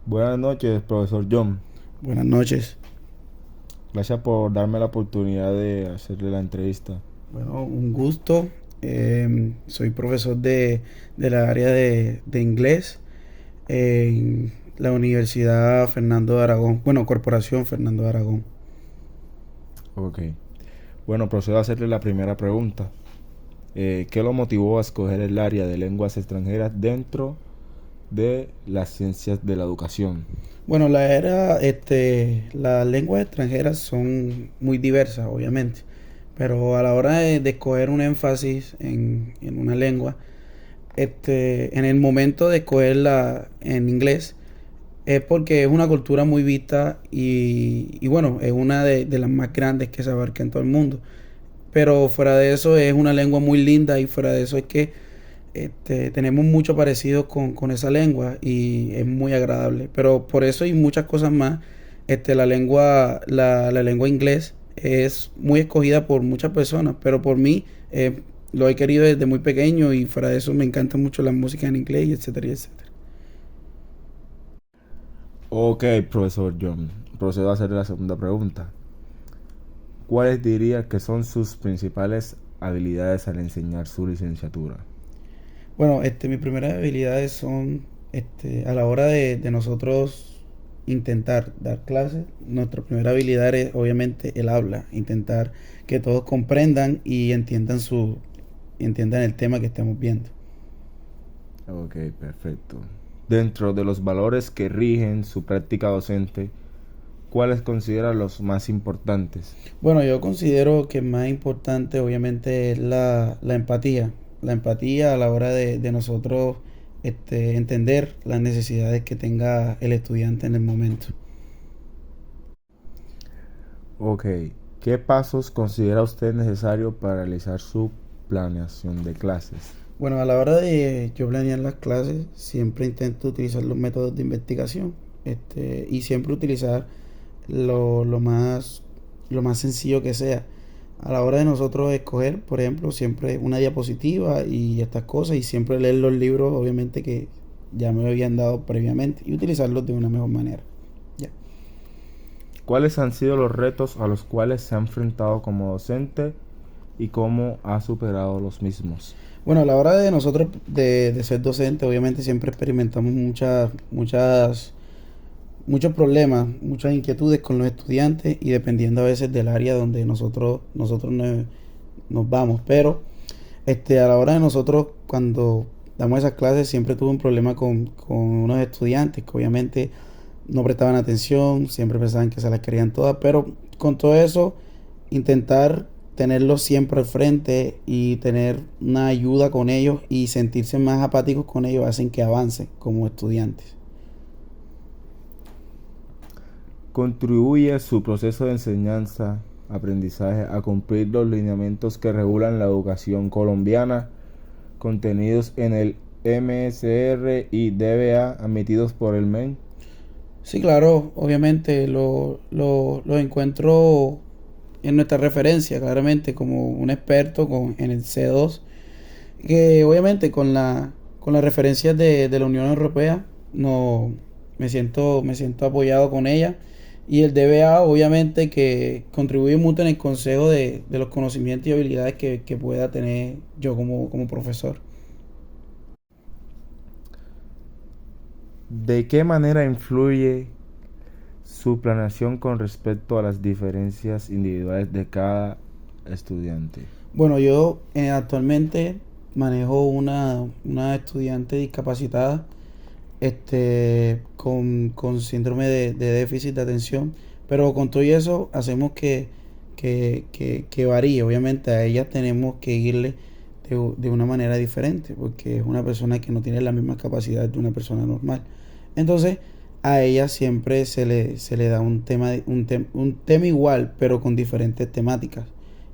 Buenas noches, profesor John. Buenas noches. Gracias por darme la oportunidad de hacerle la entrevista. Bueno, un gusto. Soy profesor de la área de inglés en la Universidad Fernando de Aragón. Bueno, Corporación Fernando de Aragón. Ok. Bueno, procedo a hacerle la primera pregunta. ¿Qué lo motivó a escoger el área de lenguas extranjeras dentro de las ciencias de la educación? Bueno, las lenguas extranjeras son muy diversas, obviamente, pero a la hora de escoger un énfasis en una lengua, en el momento de escogerla en inglés, es porque es una cultura muy vista y bueno, es una de las más grandes que se abarca en todo el mundo. Pero fuera de eso es una lengua muy linda y fuera de eso es que tenemos mucho parecido con esa lengua y es muy agradable. Pero por eso y muchas cosas más, la lengua inglés es muy escogida por muchas personas, pero por mí lo he querido desde muy pequeño y fuera de eso me encanta mucho la música en inglés, y etcétera, y etcétera. Ok, profesor John. Procedo a hacerle la segunda pregunta. ¿Cuáles diría que son sus principales habilidades al enseñar su licenciatura? Bueno, mis primeras habilidades son, a la hora de nosotros intentar dar clases, nuestra primera habilidad es obviamente el habla, intentar que todos comprendan y entiendan el tema que estamos viendo. Ok, perfecto. Dentro de los valores que rigen su práctica docente, ¿cuáles considera los más importantes? Bueno, yo considero que más importante obviamente es la empatía. La empatía a la hora de nosotros entender las necesidades que tenga el estudiante en el momento. Ok, ¿qué pasos considera usted necesario para realizar su planeación de clases? Bueno, a la hora de yo planear las clases, siempre intento utilizar los métodos de investigación, y siempre utilizar lo más sencillo que sea. A la hora de nosotros escoger, por ejemplo, siempre una diapositiva y estas cosas, y siempre leer los libros, obviamente, que ya me habían dado previamente, y utilizarlos de una mejor manera. Ya. ¿Cuáles han sido los retos a los cuales se ha enfrentado como docente y cómo ha superado los mismos? Bueno, a la hora de nosotros de ser docente, obviamente siempre experimentamos muchos problemas, muchas inquietudes con los estudiantes y dependiendo a veces del área donde nosotros nos vamos. Pero a la hora de nosotros, cuando damos esas clases, siempre tuve un problema con unos estudiantes que obviamente no prestaban atención, siempre pensaban que se las querían todas, pero con todo eso, intentar tenerlos siempre al frente y tener una ayuda con ellos y sentirse más apáticos con ellos hacen que avancen como estudiantes. ¿Contribuye su proceso de enseñanza, aprendizaje a cumplir los lineamientos que regulan la educación colombiana contenidos en el MSR y DBA admitidos por el MEN? Sí, claro, obviamente lo encuentro en nuestra referencia, claramente, como un experto en el C2, que obviamente con las referencias de la Unión Europea no, me siento apoyado con ella. Y el DBA, obviamente, que contribuye mucho en el consejo de los conocimientos y habilidades que pueda tener yo como profesor. ¿De qué manera influye su planeación con respecto a las diferencias individuales de cada estudiante? Bueno, yo actualmente manejo una estudiante discapacitada con síndrome de déficit de atención, pero con todo eso hacemos que varíe. Obviamente a ella tenemos que irle de una manera diferente, porque es una persona que no tiene las mismas capacidades de una persona normal. Entonces, a ella siempre se le da un tema igual, pero con diferentes temáticas.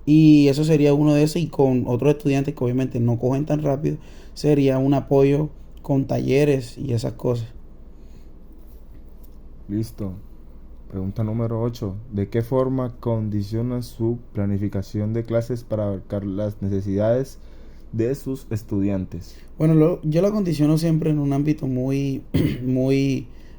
Y eso sería uno de esos, y con otros estudiantes que obviamente no cogen tan rápido, sería un apoyo con talleres y esas cosas. Listo. Pregunta número 8. ¿De qué forma condiciona su planificación de clases para abarcar las necesidades de sus estudiantes? Bueno, yo la condiciono siempre en un ámbito muy,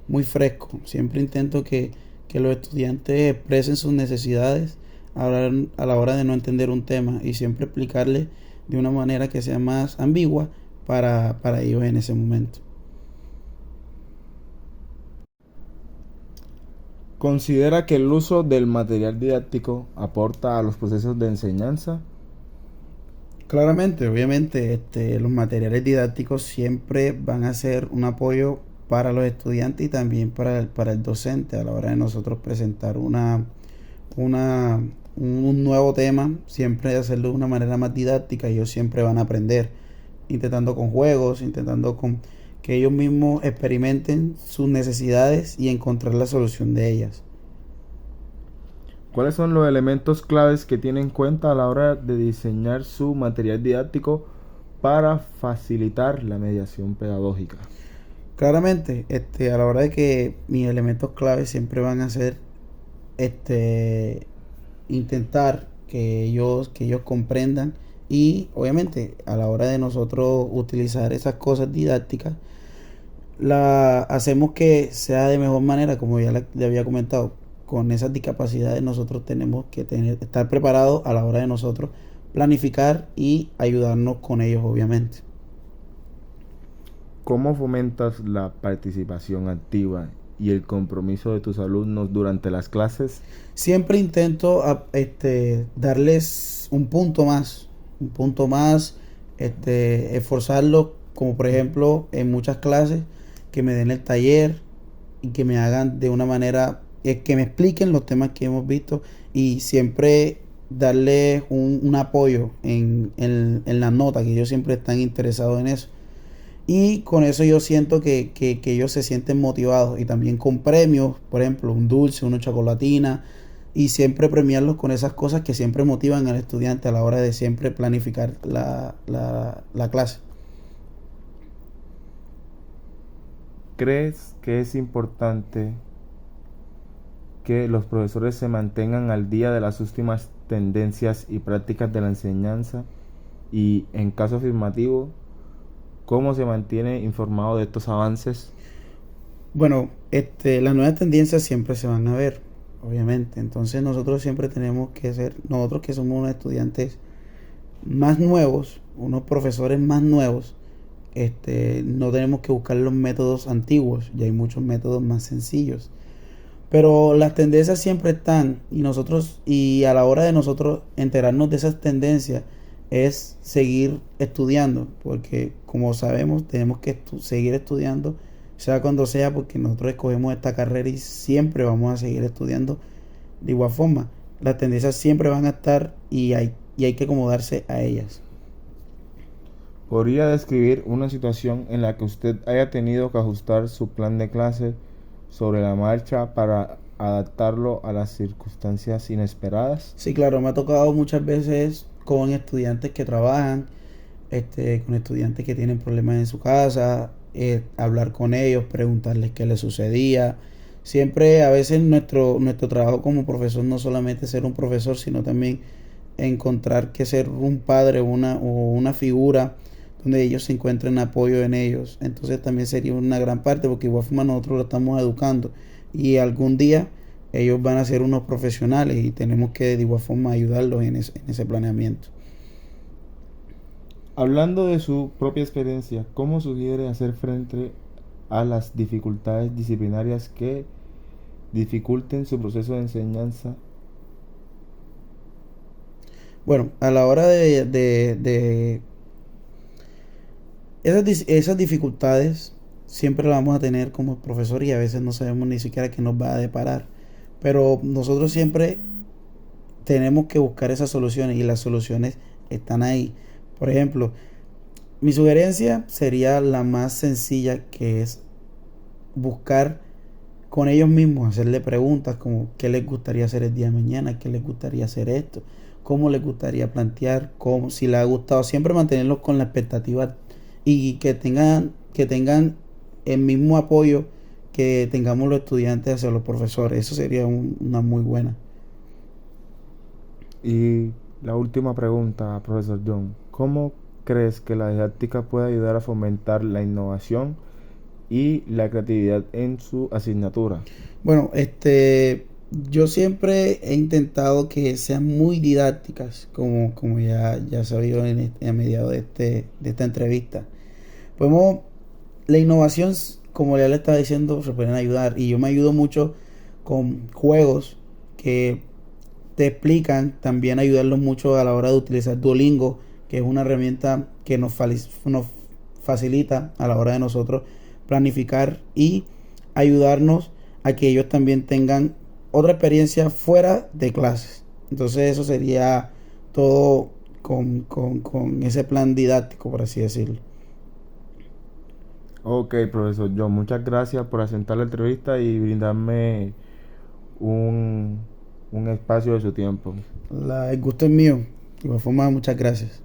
muy fresco. Siempre intento que los estudiantes expresen sus necesidades a la hora de no entender un tema y siempre explicarle de una manera que sea más ambigua para ellos en ese momento. ¿Considera que el uso del material didáctico aporta a los procesos de enseñanza? Claramente, obviamente, los materiales didácticos siempre van a ser un apoyo para los estudiantes y también para el docente a la hora de nosotros presentar una, un nuevo tema, siempre hacerlo de una manera más didáctica. Ellos siempre van a aprender, intentando con juegos, intentando con que ellos mismos experimenten sus necesidades y encontrar la solución de ellas. ¿Cuáles son los elementos claves que tiene en cuenta a la hora de diseñar su material didáctico para facilitar la mediación pedagógica? Claramente, a la hora de que mis elementos claves siempre van a ser este intentar que ellos comprendan y obviamente a la hora de nosotros utilizar esas cosas didácticas la hacemos que sea de mejor manera, como ya le había comentado. Con esas discapacidades nosotros tenemos que estar preparados a la hora de nosotros planificar y ayudarnos con ellos, obviamente. ¿Cómo fomentas la participación activa y el compromiso de tus alumnos durante las clases? Siempre intento darles un punto más, esforzarlos, como por ejemplo en muchas clases, que me den el taller y que me hagan de una manera, que me expliquen los temas que hemos visto y siempre darles un apoyo en la nota, que ellos siempre están interesados en eso. Y con eso yo siento que ellos se sienten motivados y también con premios, por ejemplo, un dulce, una chocolatina, y siempre premiarlos con esas cosas que siempre motivan al estudiante a la hora de siempre planificar la clase. ¿Crees que es importante que los profesores se mantengan al día de las últimas tendencias y prácticas de la enseñanza? Y en caso afirmativo, ¿cómo se mantiene informado de estos avances? Bueno, las nuevas tendencias siempre se van a ver, obviamente. Entonces nosotros siempre tenemos que ser, nosotros que somos unos estudiantes más nuevos, unos profesores más nuevos, no tenemos que buscar los métodos antiguos, ya hay muchos métodos más sencillos. Pero las tendencias siempre están y nosotros, y a la hora de nosotros enterarnos de esas tendencias, es seguir estudiando, porque como sabemos, tenemos que seguir estudiando, sea cuando sea, porque nosotros escogemos esta carrera y siempre vamos a seguir estudiando. De igual forma, las tendencias siempre van a estar y hay que acomodarse a ellas. ¿Podría describir una situación en la que usted haya tenido que ajustar su plan de clase sobre la marcha para adaptarlo a las circunstancias inesperadas? Sí, claro, me ha tocado muchas veces con estudiantes que trabajan, con estudiantes que tienen problemas en su casa, hablar con ellos, preguntarles qué les sucedía. Siempre, a veces nuestro trabajo como profesor no solamente ser un profesor, sino también encontrar que ser un padre o una figura donde ellos se encuentren apoyo en ellos. Entonces también sería una gran parte, porque igual forma nosotros lo estamos educando y algún día ellos van a ser unos profesionales y tenemos que de igual forma ayudarlos en ese planeamiento. Hablando de su propia experiencia, ¿cómo sugiere hacer frente a las dificultades disciplinarias que dificulten su proceso de enseñanza? Bueno, a la hora de esas dificultades siempre las vamos a tener como profesor y a veces no sabemos ni siquiera qué nos va a deparar. Pero nosotros siempre tenemos que buscar esas soluciones y las soluciones están ahí. Por ejemplo, mi sugerencia sería la más sencilla, que es buscar con ellos mismos, hacerle preguntas como qué les gustaría hacer el día de mañana, qué les gustaría hacer esto, cómo les gustaría plantear, cómo, si les ha gustado, siempre mantenerlos con la expectativa y que tengan el mismo apoyo que tengamos los estudiantes hacia los profesores. Eso sería una muy buena. Y la última pregunta, profesor John, ¿cómo crees que la didáctica puede ayudar a fomentar la innovación y la creatividad en su asignatura? Bueno, yo siempre he intentado que sean muy didácticas, como ya se vio a mediado de esta entrevista. Podemos, la innovación, como ya le estaba diciendo, se pueden ayudar. Y yo me ayudo mucho con juegos que te explican, también ayudarlos mucho a la hora de utilizar Duolingo, que es una herramienta que nos facilita a la hora de nosotros planificar y ayudarnos a que ellos también tengan otra experiencia fuera de clases. Entonces eso sería todo con ese plan didáctico, por así decirlo. Ok, profesor John, muchas gracias por aceptar la entrevista y brindarme un, un espacio de su tiempo. El gusto es mío. De igual forma, muchas gracias.